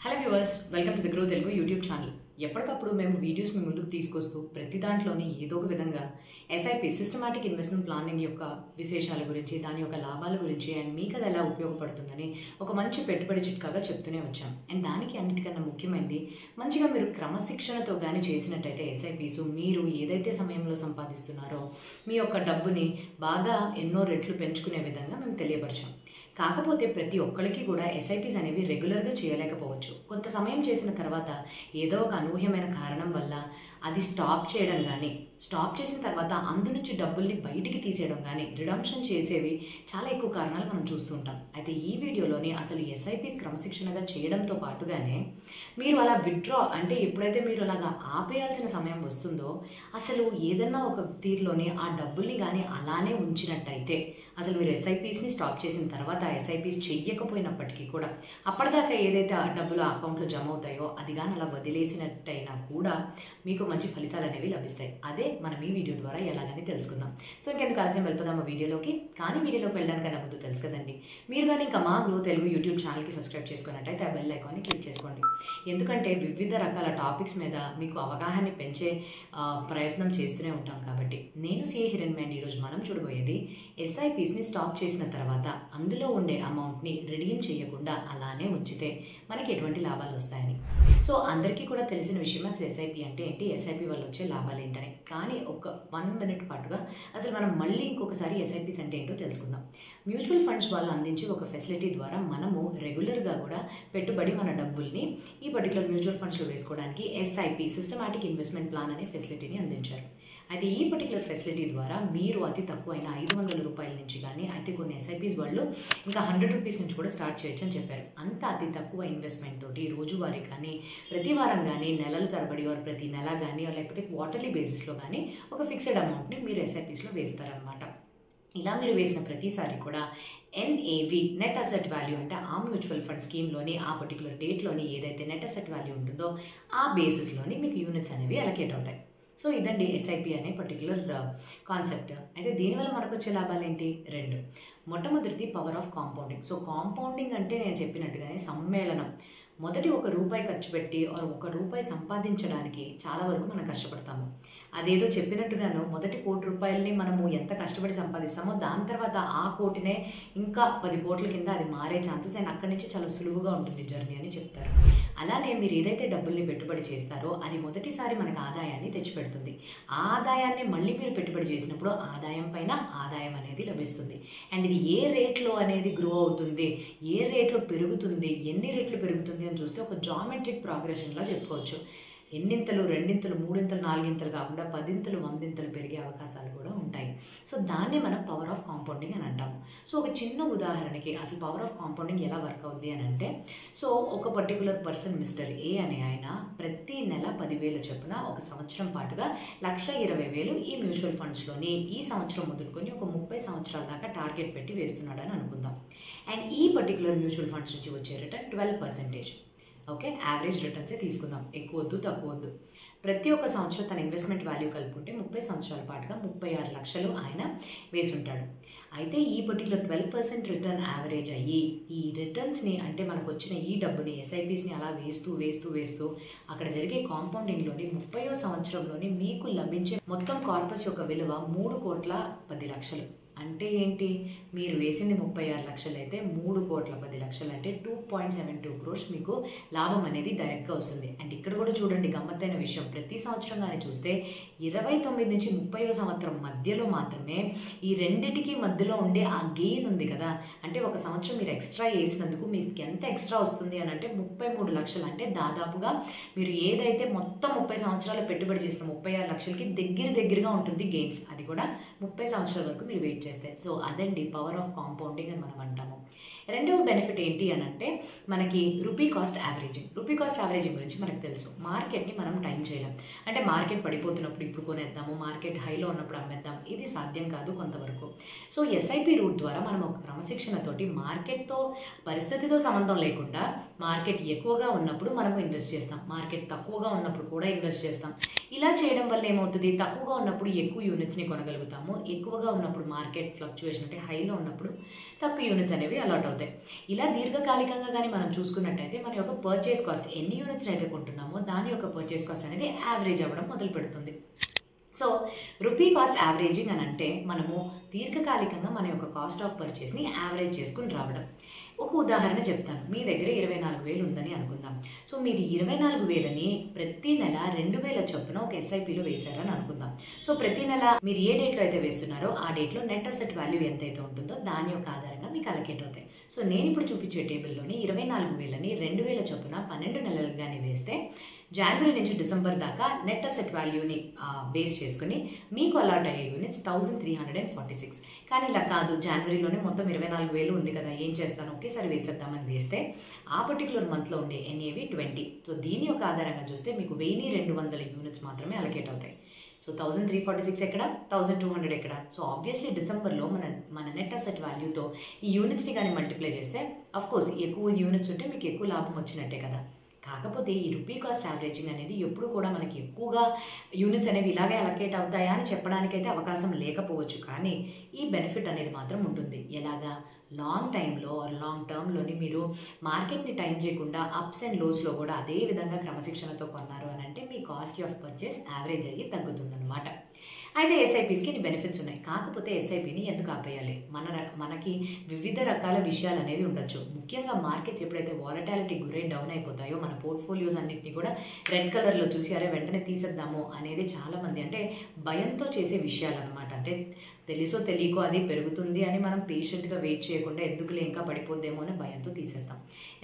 Hello viewers, welcome to the grow Telugu YouTube channel. ఎప్పటికప్పుడు మేము videos మీ ముందుకు తీసుకొస్తూ ప్రతి దాంట్లోని ఏదో ఒక విధంగా ఎస్ఐపి సిస్టమాటిక్ ఇన్వెస్ట్మెంట్ ప్లానింగ్ యొక్క విశేషాల గురించి, దాని యొక్క లాభాల గురించి అండ్ మీకు అది ఎలా ఉపయోగపడుతుందని ఒక మంచి పెట్టుబడి చిట్కాగా చెప్తూనే వచ్చాం. అండ్ దానికి అన్నిటికన్నా ముఖ్యమైనది, మంచిగా మీరు క్రమశిక్షణతో కానీ చేసినట్టయితే ఎస్ఐపిస్ మీరు ఏదైతే సమయంలో సంపాదిస్తున్నారో మీ యొక్క డబ్బుని బాగా ఎన్నో రెట్లు పెంచుకునే విధంగా మేము తెలియపరిచాం. కాకపోతే ప్రతి ఒక్కరికి కూడా ఎస్ఐపిస్ అనేవి రెగ్యులర్గా చేయలేకపోవచ్చు. కొంత సమయం చేసిన తర్వాత ఏదో ఒక అనూహ్యమైన కారణం వల్ల అది స్టాప్ చేయడం కానీ, స్టాప్ చేసిన తర్వాత అందు నుంచి డబ్బుల్ని బయటికి తీసేయడం కానీ, రిడమ్షన్ చేసేవి చాలా ఎక్కువ కారణాలు మనం చూస్తూ ఉంటాం. అయితే ఈ వీడియోలోని అసలు ఎస్ఐపిస్ క్రమశిక్షణగా చేయడంతో పాటుగానే మీరు అలా విత్డ్రా అంటే ఎప్పుడైతే మీరు అలాగా ఆపేయాల్సిన సమయం వస్తుందో అసలు ఏదన్నా ఒక తీరులోని ఆ డబ్బుల్ని కానీ అలానే ఉంచినట్టయితే, అసలు మీరు ఎస్ఐపిస్ని స్టాప్ చేసిన తర్వాత ఎస్ఐపిస్ చెయ్యకపోయినప్పటికీ కూడా అప్పటిదాకా ఏదైతే ఆ డబ్బులు అకౌంట్లో జమ అవుతాయో అది కానీ అలా వదిలేసినట్టయినా కూడా మీకు మంచి ఫలితాలు అనేవి లభిస్తాయి. అదే మనం ఈ వీడియో ద్వారా ఎలాగని తెలుసుకుందాం. సో ఇంకెందుకు ఆలస్యం, వెళ్ళిపోదాం ఆ వీడియోలోకి. కానీ వీడియోలోకి వెళ్ళడానికన్నా ముందు తెలుసు కదండి, మీరు కానీ ఇంకా మా గ్రో తెలుగు యూట్యూబ్ ఛానల్కి సబ్స్క్రైబ్ చేసుకున్నట్టయితే ఆ బెల్ ఐకాన్ని క్లిక్ చేసుకోండి. ఎందుకంటే వివిధ రకాల టాపిక్స్ మీద మీకు అవగాహన పెంచే ప్రయత్నం చేస్తూనే ఉంటాం. కాబట్టి నేను సిఏ హిరణ్మయి అండ్ ఈరోజు మనం చూడబోయేది ఎస్ఐపిస్ని స్టాప్ చేసిన తర్వాత అందులో ఉండే అమౌంట్ని రిడీమ్ చేయకుండా అలానే ఉంచితే మనకి ఎటువంటి లాభాలు వస్తాయని. సో అందరికీ కూడా తెలిసిన విషయం అసలు ఎస్ఐపి అంటే ఏంటి, ఎస్ఐపి వల్ల వచ్చే లాభాలు ఏంటని. కానీ ఒక 1 మినిట్ పాటుగా అసలు మనం మళ్ళీ ఇంకొకసారి ఎస్ఐపిస్ అంటే ఏంటో తెలుసుకుందాం. మ్యూచువల్ ఫండ్స్ వాళ్ళు అందించే ఒక ఫెసిలిటీ ద్వారా మనము రెగ్యులర్గా కూడా పెట్టుబడి మన డబ్బుల్ని ఈ పర్టికులర్ మ్యూచువల్ ఫండ్స్లో వేసుకోవడానికి ఎస్ఐపి సిస్టమాటిక్ ఇన్వెస్ట్మెంట్ ప్లాన్ అనే ఫెసిలిటీని అందించారు. అయితే ఈ పర్టికులర్ ఫెసిలిటీ ద్వారా మీరు అతి తక్కువైన 500 రూపాయల నుంచి కానీ, అయితే కొన్ని ఎస్ఐపిస్ వాళ్ళు ఇంకా 100 రూపీస్ నుంచి కూడా స్టార్ట్ చేయొచ్చు అని చెప్పారు. అంత అతి తక్కువ ఇన్వెస్ట్మెంట్ తోటి రోజువారీ కానీ, ప్రతి వారం కానీ, నెలల తరబడి ఆర్ ప్రతి నెల కానీ, లేకపోతే క్వార్టర్లీ బేసిస్లో కానీ ఒక ఫిక్స్డ్ అమౌంట్ని మీరు ఎస్ఐపిస్లో వేస్తారనమాట. ఇలా మీరు వేసిన ప్రతిసారి కూడా ఎన్ఏవి నెట్ అసెట్ వాల్యూ అంటే ఆ మ్యూచువల్ ఫండ్ స్కీమ్లోని ఆ పర్టికులర్ డేట్లోని ఏదైతే నెట్ అసెట్ వాల్యూ ఉంటుందో ఆ బేసిస్లోని మీకు యూనిట్స్ అనేవి అలకేట్ అవుతాయి. సో ఇదండి ఎస్ఐపి అనే పర్టికులర్ కాన్సెప్ట్. అయితే దీనివల్ల మనకు వచ్చే లాభాలు ఏంటి? 2. మొట్టమొదటిది power of compounding. So compounding అంటే నేను చెప్పినట్టుగానే సమ్మేళనం. మొదటి ₹1 ఖర్చు పెట్టి ₹1 సంపాదించడానికి చాలా వరకు మనం కష్టపడతాము. అదేదో చెప్పినట్టుగాను మొదటి ₹1,00,00,000ని మనము ఎంత కష్టపడి సంపాదిస్తామో దాని తర్వాత ఆ కోటినే ఇంకా 10 కోట్ల కింద అది మారే ఛాన్సెస్ అండ్ అక్కడి నుంచి చాలా సులువుగా ఉంటుంది జర్నీ అని చెప్తారు. అలానే మీరు ఏదైతే డబ్బుల్ని పెట్టుబడి చేస్తారో అది మొదటిసారి మనకు ఆదాయాన్ని తెచ్చిపెడుతుంది. ఆ ఆదాయాన్ని మళ్ళీ మీరు పెట్టుబడి చేసినప్పుడు ఆదాయం పైన ఆదాయం అనేది లభిస్తుంది. అండ్ ఇది ఏ రేట్లో అనేది గ్రో అవుతుంది, ఏ రేట్లో పెరుగుతుంది, ఎన్ని రెట్లు పెరుగుతుంది అని చూస్తే ఒక జామెట్రిక్ ప్రోగ్రెషన్లా చెప్పుకోవచ్చు. ఎన్నింతలు, 2ఇంతలు, 3ఇంతలు, 4ఇంతలు కాకుండా 10ఇంతలు, 100ఇంతలు పెరిగే అవకాశాలు కూడా ఉంటాయి. సో దాన్ని మనం పవర్ ఆఫ్ కాంపౌండింగ్ అని అంటాము. సో ఒక చిన్న ఉదాహరణకి అసలు పవర్ ఆఫ్ కాంపౌండింగ్ ఎలా వర్క్ అవుద్ది అని అంటే, సో ఒక పర్టికులర్ పర్సన్ మిస్టర్ ఏ అనే ఆయన ప్రతి నెల 10,000 చొప్పున ఒక సంవత్సరం పాటుగా 1,20,000 ఈ మ్యూచువల్ ఫండ్స్లోని ఈ సంవత్సరం మొదలుకొని ఒక 30 సంవత్సరాల దాకా టార్గెట్ పెట్టి వేస్తున్నాడని అనుకుందాం. అండ్ ఈ పర్టికులర్ మ్యూచువల్ ఫండ్స్ నుంచి వచ్చే రిటర్న్ 12%. ఓకే, యావరేజ్ రిటర్న్సే తీసుకుందాం, ఎక్కువ వద్దు తక్కువ వద్దు. ప్రతి ఒక్క సంవత్సరం తన ఇన్వెస్ట్మెంట్ వాల్యూ కలుపుకుంటే 30 సంవత్సరాల పాటుగా 36 లక్షలు ఆయన వేసుంటాడు. అయితే ఈ పర్టికులర్ 12% రిటర్న్ యావరేజ్ అయ్యి ఈ రిటర్న్స్ని అంటే మనకు వచ్చిన ఈ డబ్బుని ఎస్ఐపిస్ని అలా వేస్తూ వేస్తూ వేస్తూ అక్కడ జరిగే కాంపౌండింగ్లోని 30వ సంవత్సరంలోని మీకు లభించే మొత్తం కార్పస్ యొక్క విలువ 3,10,00,000. అంటే ఏంటి, మీరు వేసింది 36 లక్షలు అయితే 3,10,00,000 అంటే 2.72 crores మీకు లాభం అనేది డైరెక్ట్గా వస్తుంది. అండ్ ఇక్కడ కూడా చూడండి గమ్మత్తైన విషయం, ప్రతి సంవత్సరం కానీ చూస్తే 29 నుంచి 30వ సంవత్సరం మధ్యలో మాత్రమే ఈ రెండిటికి మధ్యలో ఉండే ఆ గెయిన్ ఉంది కదా. అంటే ఒక సంవత్సరం మీరు ఎక్స్ట్రా వేసినందుకు మీకు ఎంత ఎక్స్ట్రా వస్తుంది అని అంటే 33 లక్షలు. అంటే దాదాపుగా మీరు ఏదైతే మొత్తం 30 సంవత్సరాలు పెట్టుబడి చేసిన 36 లక్షలకి దగ్గరగా ఉంటుంది గెయిన్స్. అది కూడా 30 సంవత్సరాల వరకు మీరు వెయిట్ చేస్తారు. సో అదండి పవర్ ఆఫ్ కాంపౌండింగ్ అని మనం అంటాము. రెండవ బెనిఫిట్ ఏంటి అని అంటే మనకి rupee cost averaging. Rupee cost averaging గురించి మనకు తెలుసు. మార్కెట్ని మనం టైం చేయలేం. అంటే మార్కెట్ పడిపోతున్నప్పుడు ఇప్పుడు కొనేద్దాము, మార్కెట్ హైలో ఉన్నప్పుడు అమ్మేద్దాం, ఇది సాధ్యం కాదు కొంతవరకు. సో ఎస్ఐపి రూట్ ద్వారా మనం ఒక క్రమశిక్షణతోటి మార్కెట్తో పరిస్థితితో సంబంధం లేకుండా మార్కెట్ ఎక్కువగా ఉన్నప్పుడు మనము ఇన్వెస్ట్ చేస్తాం, మార్కెట్ తక్కువగా ఉన్నప్పుడు కూడా ఇన్వెస్ట్ చేస్తాం. ఇలా చేయడం వల్ల ఏమవుతుంది, తక్కువగా ఉన్నప్పుడు ఎక్కువ యూనిట్స్ని కొనగలుగుతాము, ఎక్కువగా ఉన్నప్పుడు మార్కెట్ ఫ్లక్చువేషన్ అంటే హైలో ఉన్నప్పుడు తక్కువ యూనిట్స్ అనేవి అలాట్ అవుతాయి. అవుతాయి. ఇలా దీర్ఘకాలికంగా గానీ మనం చూసుకున్నట్టయితే మన యొక్క పర్చేస్ కాస్ట్ ఎన్ని యూనిట్స్‌ని అయితే కొంటున్నామో దాని యొక్క పర్చేస్ కాస్ట్ అనేది యావరేజ్ అవ్వడం మొదలుపెడుతుంది. సో, రూపీ కాస్ట్ యావరేజింగ్ అని అంటే మనము దీర్ఘకాలికంగా మన యొక్క కాస్ట్ ఆఫ్ పర్చేస్‌ని యావరేజ్ చేసుకొని రావడం. ఒక ఉదాహరణ చెప్తాను. మీ దగ్గర 24,000 ఉందని అనుకుందాం. సో, మీరు 24,000ని ప్రతి నెల 2,000 చొప్పున ఒక ఎస్ఐపిలో వేశారని అనుకుందాం. సో, ప్రతి నెల మీరు ఏ డేట్‌లో అయితే వేస్తున్నారో ఆ డేట్‌లో నెట్ అసెట్ వాల్యూ ఎంతైతే ఉంటుందో దాని యొక్క ఆధారంగా మీకు అలొకేట్ అవుతాయి. సో, నేనిప్పుడు చూపించే టేబుల్‌లోని 24,000ని 2,000 చొప్పున 12 నెలలకు గాని వేస్తే జనవరి నుంచి డిసెంబర్ దాకా నెట్ అసెట్ వాల్యూని బేస్ చేసుకొని మీకు అలాట్ అయ్యే యూనిట్స్ 1346. కానీ ఇలా కాదు, జనవరిలోనే మొత్తం 24,000 ఉంది కదా, ఏం చేస్తాను, ఒకేసారి వేసేద్దామని వేస్తే ఆ పర్టికులర్ మంత్లో ఉండే ఎన్ఏవి 20. సో దీని యొక్క ఆధారంగా చూస్తే మీకు 1,200 యూనిట్స్ మాత్రమే అలొకేట్ అవుతాయి. సో 1346 ఎక్కడ, 1200 ఎక్కడ? సో ఆబ్వియస్లీ డిసెంబర్లో మన నెట్ అసెట్ వాల్యూతో ఈ యూనిట్స్ని కానీ మల్టిప్లై చేస్తే అఫ్కోర్స్ ఎక్కువ యూనిట్స్ ఉంటే మీకు ఎక్కువ లాభం వచ్చినట్టే కదా. కాకపోతే ఈ రూపీ కాస్ట్ యావరేజింగ్ అనేది ఎప్పుడు కూడా మనకి ఎక్కువగా యూనిట్స్ అనేవి ఇలాగే అలొకేట్ అవుతాయా అని చెప్పడానికైతే అవకాశం లేకపోవచ్చు. కానీ ఈ బెనిఫిట్ అనేది మాత్రం ఉంటుంది. ఎలాగా? లాంగ్ టైంలో ఆర్ లాంగ్ టర్మ్‌లోని మీరు మార్కెట్‌ని టైం చేయకుండా అప్స్ అండ్ లోస్‌లో కూడా అదే విధంగా క్రమశిక్షణతో కొన్నారు అని అంటే మీ కాస్ట్ ఆఫ్ పర్చేస్ యావరేజ్ అయ్యి తగ్గుతుందన్నమాట. అయితే ఎస్ఐపీస్‌కి ఇన్ని బెనిఫిట్స్ ఉన్నాయి. కాకపోతే ఎస్ఐపీని ఎందుకు ఆపేయాలి? మనకి వివిధ రకాల విషయాలు అనేవి ఉండొచ్చు. ముఖ్యంగా మార్కెట్స్ ఎప్పుడైతే వాలటాలిటీకి గురై డౌన్ అయిపోతాయో మన పోర్ట్‌ఫోలియోస్ అన్నిటిని కూడా రెడ్ కలర్‌లో చూసి అరే వెంటనే తీసేద్దాము అనేది చాలామంది అంటే భయంతో చేసే విషయాలన్నమాట. అంటే తెలుసో తెలియకో అది పెరుగుతుంది అని మనం పేషెంట్‌గా వెయిట్ చేయకుండా ఎందుకులే ఇంకా పడిపోద్దేమో అని భయంతో తీసేస్తాం.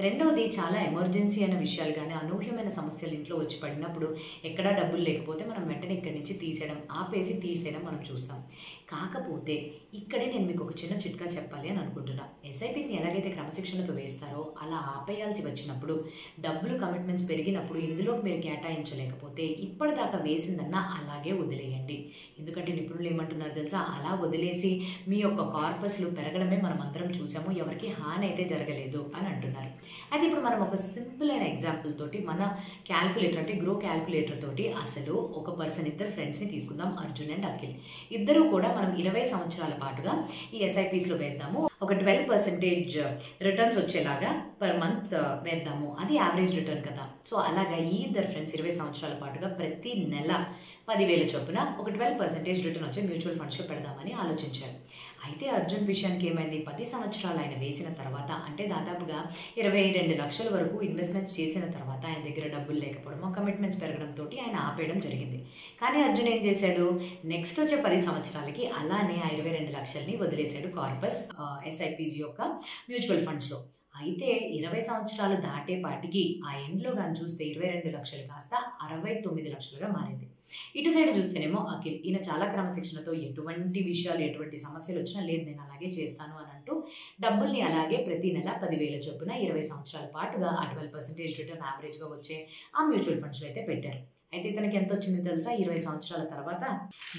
రెండవది చాలా ఎమర్జెన్సీ అయిన విషయాలు గానీ, అనూహ్యమైన సమస్యలు ఇంట్లో వచ్చి పడినప్పుడు ఎక్కడా డబ్బులు లేకపోతే మనం వెంటనే ఇక్కడి నుంచి తీసేయడం మనం చూస్తాం. కాకపోతే ఇక్కడే నేను మీకు ఒక చిన్న చిట్కా చెప్పాలి అని అనుకుంటున్నా. ఎస్ఐపీస్‌ని ఎలాగైతే క్రమశిక్షణతో వేస్తారో అలా ఆపేయాల్సి వచ్చినప్పుడు, డబ్బులు కమిట్మెంట్స్ పెరిగినప్పుడు ఇందులోకి మీరు కేటాయించలేకపోతే ఇప్పటిదాకా వేసిందన్నా అలాగే వదిలేయండి. ఎందుకంటే నిపుణులు ఏమంటున్నారు తెలుసా? అలా వదిలేసి మీ యొక్క కార్పస్‌లు పెరగడమే మనం అందరం చూసాము. ఎవరికీ హాని అయితే జరగలేదు అని అంటున్నారు. అయితే ఇప్పుడు మనం ఒక సింపుల్ అయిన ఎగ్జాంపుల్ తోటి మన క్యాల్కులేటర్ అంటే గ్రో క్యాల్కులేటర్ తోటి అసలు ఒక పర్సన్ ఇద్దరు ఫ్రెండ్స్‌ని తీసుకుందాం, అర్జున్ అండ్ అఖిల్. ఇద్దరు కూడా మనం 20 సంవత్సరాల పాటుగా ఈ ఎస్ఐపీస్‌లో వేద్దాము. ఒక 12% రిటర్న్స్ వచ్చేలాగా పర్ మంత్ వేద్దాము. అది యావరేజ్ రిటర్న్ కదా. సో అలాగా ఈ ఇద్దరు ఫ్రెండ్స్ 20 సంవత్సరాల పాటుగా ప్రతి నెల 10,000 చొప్పున ఒక 12% రిటర్న్ వచ్చే మ్యూచువల్ ఫండ్స్‌లో పెడదామని ఆలోచించారు. అయితే అర్జున్ విషయానికి ఏమైంది? 10 సంవత్సరాలు ఆయన వేసిన తర్వాత అంటే దాదాపుగా 22 లక్షల వరకు ఇన్వెస్ట్మెంట్స్ చేసిన తర్వాత ఆయన దగ్గర డబ్బులు లేకపోవడం, కమిట్మెంట్స్ పెరగడంతో ఆయన ఆపేయడం జరిగింది. కానీ అర్జున్ ఏం చేశాడు? నెక్స్ట్ వచ్చే 10 సంవత్సరాలకి అలానే ఆ 22 లక్షల్ని వదిలేశాడు కార్పస్ ఎస్ఐపీస్ యొక్క మ్యూచువల్ ఫండ్స్‌లో. అయితే 20 సంవత్సరాలు దాటేపాటికి ఆ ఎండ్‌లో గాని చూస్తే 22 లక్షలు కాస్త 69 లక్షలుగా మారింది. ఇటు సైడ్ చూస్తేనేమో అఖిల్ ఈయన చాలా క్రమశిక్షణతో ఎటువంటి విషయాలు, ఎటువంటి సమస్యలు వచ్చినా లేదు నేను అలాగే చేస్తాను అని అంటూ డబ్బుల్ని అలాగే ప్రతి నెల 10,000 చొప్పున 20 సంవత్సరాల పాటుగా ఆ 12% రిటర్న్ యావరేజ్‌గా వచ్చే ఆ మ్యూచువల్ ఫండ్స్‌లో అయితే పెట్టారు. అయితే ఇతనికి ఎంత వచ్చింది తెలుసా? 20 సంవత్సరాల తర్వాత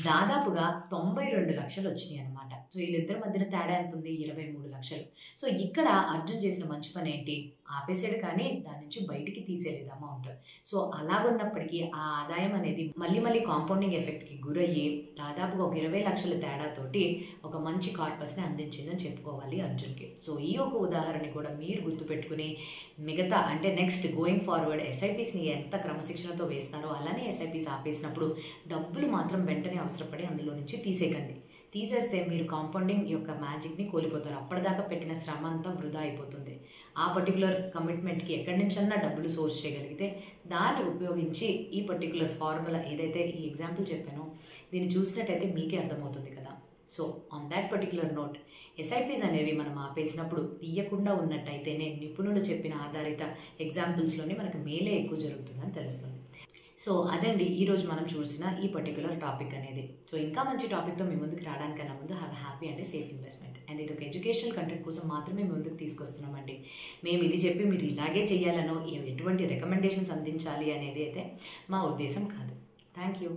దాదాపుగా 92 లక్షలు వచ్చినాయి అనమాట. సో వీళ్ళిద్దరి మధ్యన తేడా ఎంత ఉంది? 23 లక్షలు. సో ఇక్కడ అర్జున్ చేసిన మంచి పని ఏంటి? ఆపేసాడు కానీ దాని నుంచి బయటికి తీసేయలేదు అమౌంట్. సో అలాగున్నప్పటికీ ఆ ఆదాయం అనేది మళ్ళీ కాంపౌండింగ్ ఎఫెక్ట్‌కి గురయ్యి దాదాపుగా ఒక 20 లక్షల తేడాతోటి ఒక మంచి కార్పస్‌ని అందించిందని చెప్పుకోవాలి అర్జున్‌కి. సో ఈ ఒక ఉదాహరణ కూడా మీరు గుర్తుపెట్టుకుని మిగతా అంటే నెక్స్ట్ గోయింగ్ ఫార్వర్డ్ ఎస్ఐపీస్‌ని ఎంత క్రమశిక్షణతో వేస్తారో అలానే ఎస్ఐపీస్ ఆపేసినప్పుడు డబ్బులు మాత్రం వెంటనే అవసరపడి అందులో నుంచి తీసేయకండి. తీసేస్తే మీరు కాంపౌండింగ్ యొక్క మ్యాజిక్‌ని కోల్పోతారు. అప్పటిదాకా పెట్టిన శ్రమ అంతా వృధా అయిపోతుంది. ఆ పర్టిక్యులర్ కమిట్మెంట్‌కి ఎక్కడి నుంచన్నా డబ్బులు సోర్స్ చేయగలిగితే దాన్ని ఉపయోగించి ఈ పర్టిక్యులర్ ఫార్ములా ఏదైతే ఈ ఎగ్జాంపుల్ చెప్పానో దీన్ని చూసినట్టయితే మీకే అర్థమవుతుంది కదా. So on that particular note SIPs అనేవి మనం ఆపేసినప్పుడు తీయకుండా ఉన్నట్టయితేనే నిపుణులు చెప్పిన ఆధారిత ఎగ్జాంపుల్స్‌లోనే మనకు మేలే ఎక్కువ జరుగుతుందని తెలుస్తుంది. సో అదండి ఈరోజు మనం చూసిన ఈ పర్టిక్యులర్ టాపిక్ అనేది. సో ఇంకా మంచి టాపిక్‌తో మీ ముందుకు రావడానికన్నా ముందు have happy and safe investment. And ఇది ఒక ఎడ్యుకేషనల్ కంటెంట్ కోసం మాత్రమే మీ ముందుకు తీసుకొస్తున్నామండి. మేము ఇది చెప్పి మీరు ఇలాగే చేయాలనో ఎటువంటి రికమెండేషన్స్ అందించాలి అనేది అయితే మా ఉద్దేశం కాదు. Thank you.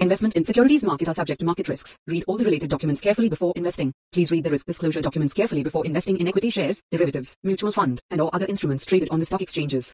Investment in securities market are subject to market risks. Read all the related documents carefully before investing. Please read the risk disclosure documents carefully before investing in equity shares, derivatives, mutual fund, and or other instruments traded on the stock exchanges.